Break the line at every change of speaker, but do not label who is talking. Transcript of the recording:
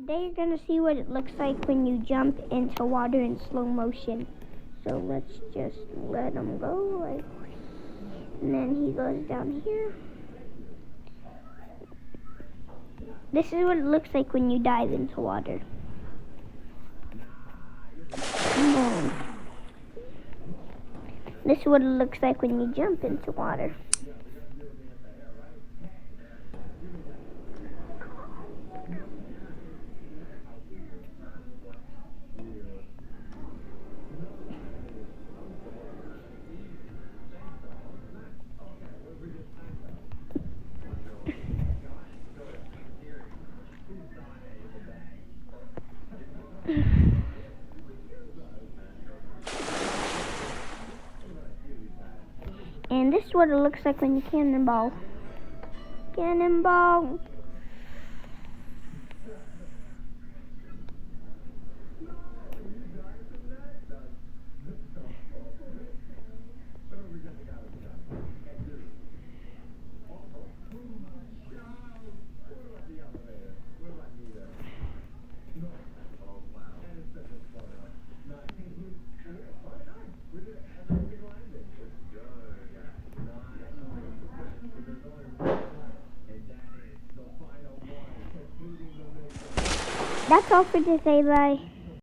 Today you're going to see what it looks like when you jump into water in slow motion. So let's just let him go, like, and then he goes down here. This is what it looks like when you dive into water. Boom. This is what it looks like when you jump into water. And this is what it looks like when you cannonball. Cannonball! That's all for today, bye.